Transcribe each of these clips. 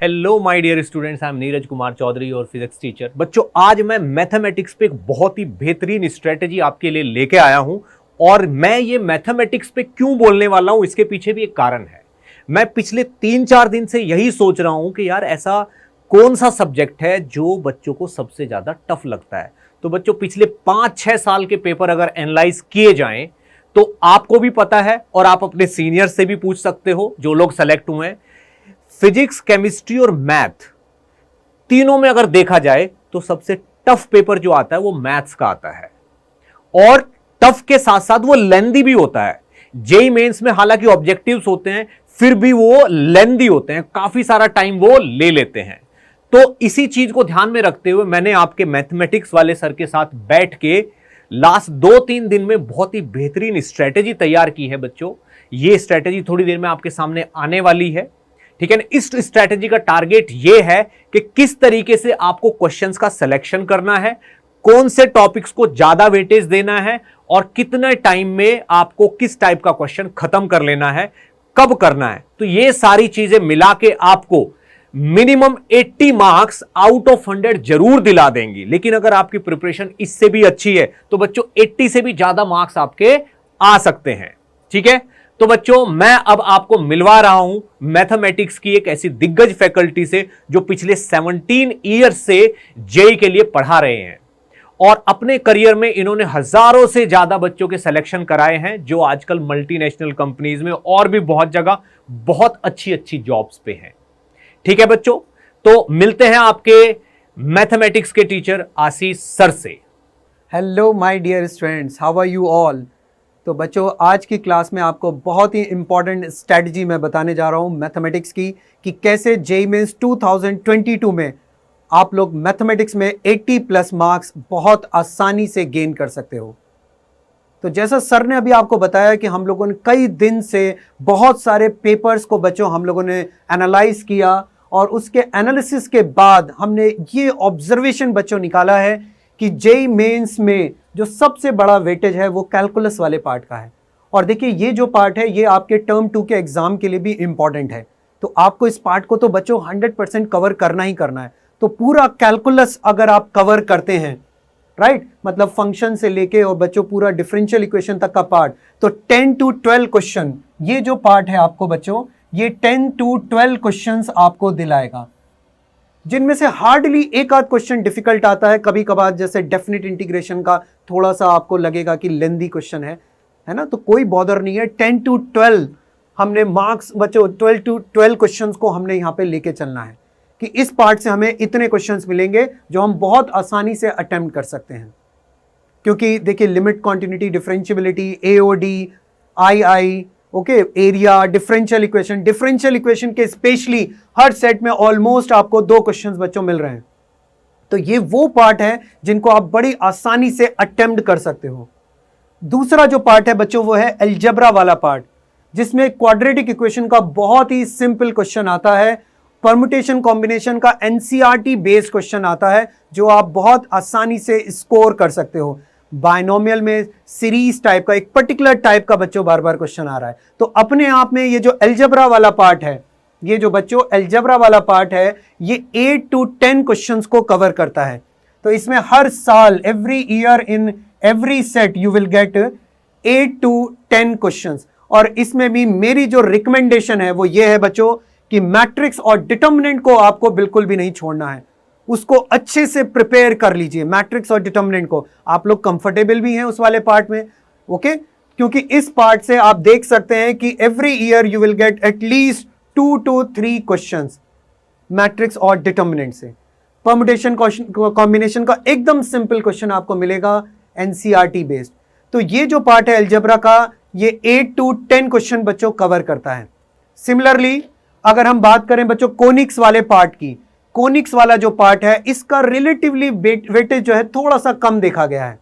Hello my dear students, I am Neeraj Kumar Chaudhary और physics teacher. बच्चों, आज मैं मैथमेटिक्स पे एक बहुत ही बेहतरीन स्ट्रेटजी आपके लिए लेके आया हूं। और मैं ये मैथमेटिक्स पे क्यों बोलने वाला हूं, इसके पीछे भी एक कारण है। मैं पिछले 3-4 दिन से यही सोच रहा हूं कि यार ऐसा कौन सा सब्जेक्ट है जो बच्चों को सबसे ज्यादा टफ लगता है। तो बच्चों, पिछले 5-6 साल के पेपर अगर एनालाइज किए जाएं तो आपको भी पता है और आप अपने सीनियर से भी पूछ सकते हो जो लोग सेलेक्ट हुए हैं। फिजिक्स, केमिस्ट्री और मैथ, तीनों में अगर देखा जाए तो सबसे टफ पेपर जो आता है वो मैथ्स का आता है। और टफ के साथ साथ वो लेंदी भी होता है। जेई मेंस में हालांकि ऑब्जेक्टिव्स होते हैं, फिर भी वो लेंदी होते हैं, काफी सारा टाइम वो ले लेते हैं। तो इसी चीज को ध्यान में रखते हुए मैंने आपके मैथमेटिक्स वाले सर के साथ बैठ के लास्ट 2-3 दिन में बहुत ही बेहतरीन स्ट्रेटेजी तैयार की है। बच्चों, ये स्ट्रेटेजी थोड़ी देर में आपके सामने आने वाली है, ठीक है ना। इस स्ट्रेटेजी का टारगेट यह है कि किस तरीके से आपको क्वेश्चंस का सिलेक्शन करना है, कौन से टॉपिक्स को ज्यादा वेटेज देना है और कितने टाइम में आपको किस टाइप का क्वेश्चन खत्म कर लेना है, कब करना है। तो ये सारी चीजें मिला के आपको मिनिमम 80 मार्क्स आउट ऑफ 100 जरूर दिला देंगी। लेकिन अगर आपकी प्रिपरेशन इससे भी अच्छी है तो बच्चों 80 से भी ज्यादा मार्क्स आपके आ सकते हैं, ठीक है। तो बच्चों, मैं अब आपको मिलवा रहा हूं मैथमेटिक्स की एक ऐसी दिग्गज फैकल्टी से जो पिछले 17 ईयर्स से जेई के लिए पढ़ा रहे हैं और अपने करियर में इन्होंने हजारों से ज्यादा बच्चों के सिलेक्शन कराए हैं जो आजकल मल्टीनेशनल कंपनीज में और भी बहुत जगह बहुत अच्छी अच्छी जॉब्स पे हैं, ठीक है बच्चों। तो मिलते हैं आपके मैथमेटिक्स के टीचर आशीष सर से। Hello my dear students, how are you all. तो बच्चों, आज की क्लास में आपको बहुत ही इंपॉर्टेंट स्ट्रेटजी मैं बताने जा रहा हूँ मैथमेटिक्स की, कि कैसे जेईई मेंस 2022 में आप लोग मैथमेटिक्स में 80+ मार्क्स बहुत आसानी से गेन कर सकते हो। तो जैसा सर ने अभी आपको बताया कि हम लोगों ने कई दिन से बहुत सारे पेपर्स को बच्चों हम लोगों ने एनालाइज किया और उसके एनालिसिस के बाद हमने ये ऑब्जर्वेशन बच्चों निकाला है कि जेईई मेंस में जो सबसे बड़ा वेटेज है वो कैलकुलस वाले पार्ट का है। और देखिए, ये जो पार्ट है ये आपके टर्म 2 के एग्जाम के लिए भी इंपॉर्टेंट है। तो आपको इस पार्ट को तो बच्चों 100% कवर करना ही करना है। तो पूरा कैलकुलस अगर आप कवर करते हैं, राइट, मतलब फंक्शन से लेके और बच्चों पूरा डिफरेंशियल इक्वेशन तक का पार्ट, तो 10 to 12 क्वेश्चन, ये जो पार्ट है आपको बच्चों, ये 10 to 12 क्वेश्चंस आपको दिलाएगा, जिनमें से हार्डली एक आध क्वेश्चन डिफिकल्ट आता है कभी कभार, जैसे डेफिनेट इंटीग्रेशन का थोड़ा सा आपको लगेगा कि लेंदी क्वेश्चन है ना, तो कोई बॉदर नहीं है। 10 to 12 हमने मार्क्स बच्चों 12 to 12 क्वेश्चंस को हमने यहाँ पे लेके चलना है कि इस पार्ट से हमें इतने क्वेश्चंस मिलेंगे जो हम बहुत आसानी से अटेम्प्ट कर सकते हैं। क्योंकि देखिए, लिमिट, कॉन्टिन्यूटी, डिफरेंशियबिलिटी, एओडी, आई, ओके, एरिया, डिफरेंशियल इक्वेशन के स्पेशली हर सेट में ऑलमोस्ट आपको 2 क्वेश्चंस बच्चों मिल रहे हैं। तो ये वो पार्ट है जिनको आप बड़ी आसानी से अटेम्प्ट कर सकते हो। दूसरा जो पार्ट है बच्चों वो है अलजेब्रा वाला पार्ट, जिसमें क्वाड्रेटिक इक्वेशन का बहुत ही सिंपल क्वेश्चन आता है, परम्यूटेशन कॉम्बिनेशन का एनसीईआरटी बेस्ड क्वेश्चन आता है जो आप बहुत आसानी से स्कोर कर सकते हो। बायनोमियल में सीरीज टाइप का एक पर्टिकुलर टाइप का बच्चों बार बार क्वेश्चन आ रहा है। तो अपने आप में ये जो अलजेब्रा वाला पार्ट है, ये जो बच्चों अलजेब्रा वाला पार्ट है, ये 8 to 10 क्वेश्चंस को कवर करता है। तो इसमें हर साल, every year in every set you will gate 8 to 10 questions. और इसमें भी मेरी जो रिकमेंडेशन है वो ये है बच्चों कि मैट्रिक्स और डिटर्मिनेंट को आपको बिल्कुल भी नहीं छोड़ना है, उसको अच्छे से प्रिपेयर कर लीजिए। मैट्रिक्स और डिटर्मिनेंट को आप लोग कंफर्टेबल भी हैं उस वाले पार्ट में, ओके, क्योंकि इस पार्ट से आप देख सकते हैं कि every year you will get at least 2 to 3 questions matrix और डिटर्मिनेंट से। परम्यूटेशन कॉम्बिनेशन का एकदम सिंपल क्वेश्चन आपको मिलेगा एनसीईआरटी बेस्ड। तो ये जो पार्ट है अलजेब्रा का, ये 8 to 10 क्वेश्चन बच्चों कवर करता है। सिमिलरली अगर हम बात करें बच्चों कोनिक्स वाले पार्ट की, कोनिक्स वाला जो पार्ट है इसका रिलेटिवली वेटेज जो है थोड़ा सा कम देखा गया है,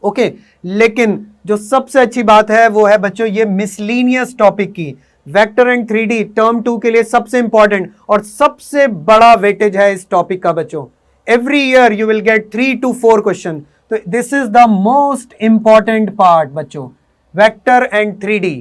ओके। लेकिन जो सबसे अच्छी बात है वो है बच्चों ये मिसलीनियस टॉपिक की, वेक्टर एंड 3D टर्म 2 के लिए सबसे इंपॉर्टेंट और सबसे बड़ा वेटेज है इस टॉपिक का बच्चों। Every year you will get 3 to 4 question. तो this is the most important part बच्चों, वेक्टर एंड 3D।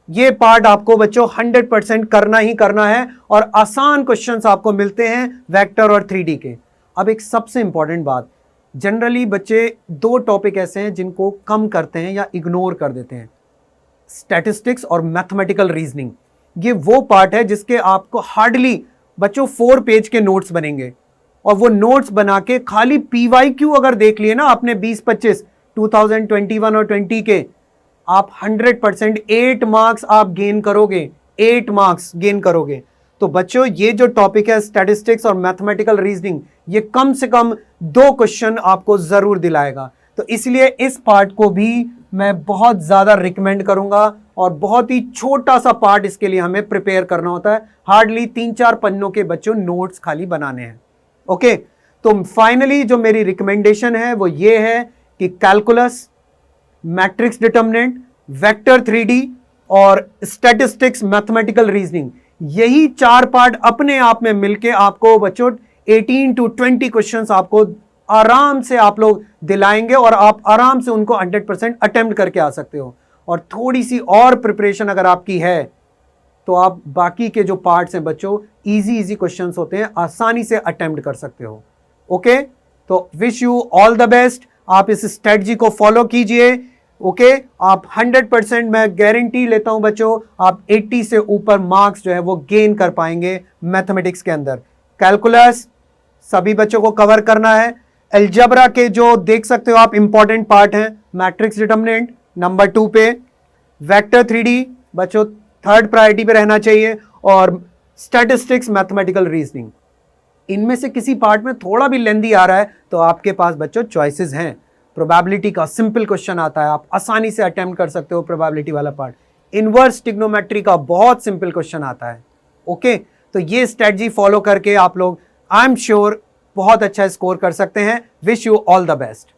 ये पार्ट आपको बच्चों 100% करना ही करना है और आसान क्वेश्चंस आपको मिलते हैं वेक्टर और 3D के। अब एक सबसे इंपॉर्टेंट बात, जनरली बच्चे दो टॉपिक ऐसे हैं जिनको कम करते हैं या इग्नोर कर देते हैं, स्टैटिस्टिक्स और मैथमेटिकल रीजनिंग। ये वो पार्ट है जिसके आपको हार्डली बच्चों 4 पेज के नोट्स बनेंगे और वो नोट्स बना के खाली PYQ अगर देख लिए ना आपने 20-25 2021 और 20 के, आप 100% 8 मार्क्स आप गेन करोगे, 8 मार्क्स गेन करोगे। तो बच्चों ये जो टॉपिक है स्टैटिस्टिक्स और मैथमेटिकल रीजनिंग, ये कम से कम 2 क्वेश्चन आपको जरूर दिलाएगा। तो इसलिए इस पार्ट को भी मैं बहुत ज्यादा रिकमेंड करूंगा और बहुत ही छोटा सा पार्ट इसके लिए हमें प्रिपेयर करना होता है, हार्डली 3-4 पन्नों के बच्चों नोट्स खाली बनाने हैं। ओके, तो फाइनली जो मेरी रिकमेंडेशन है वो ये है कि calculus, matrix determinant, vector 3D और स्टैटिस्टिक्स मैथमेटिकल रीजनिंग, यही 4 पार्ट अपने आप में मिलके आपको बच्चों 18 to 20 क्वेश्चंस आपको आराम से आप लोग दिलाएंगे और आप आराम से उनको 100% अटेम्प्ट करके आ सकते हो। और थोड़ी सी और प्रिपरेशन अगर आपकी है तो आप बाकी के जो पार्ट्स हैं बच्चों, इजी क्वेश्चंस होते हैं, आसानी से अटेम्प्ट कर सकते हो। ओके, तो wish you all the best. आप इस स्ट्रेटजी को फॉलो कीजिए। ओके, आप 100% मैं गारंटी लेता हूं बच्चों, आप 80 से ऊपर मार्क्स जो है वो गेन कर पाएंगे मैथमेटिक्स के अंदर। कैलकुलस सभी बच्चों को कवर करना है। अलजेब्रा के जो देख सकते हो आप इंपॉर्टेंट पार्ट हैं, मैट्रिक्स डिटर्मिनेंट नंबर 2 पे, वेक्टर 3D बच्चों 3rd प्रायोरिटी पे रहना चाहिए, और स्टैटिस्टिक्स मैथमेटिकल रीजनिंग। इनमें से किसी पार्ट में थोड़ा भी लेंदी आ रहा है तो आपके पास बच्चों चॉइसेस हैं। प्रोबेबिलिटी का सिंपल क्वेश्चन आता है, आप आसानी से अटेम्प्ट कर सकते हो प्रोबेबिलिटी वाला पार्ट। इनवर्स ट्रिग्नोमेट्री का बहुत सिंपल क्वेश्चन आता है। ओके, तो ये स्ट्रेटजी फॉलो करके आप लोग आई एम श्योर बहुत अच्छा स्कोर कर सकते हैं। Wish you all the best.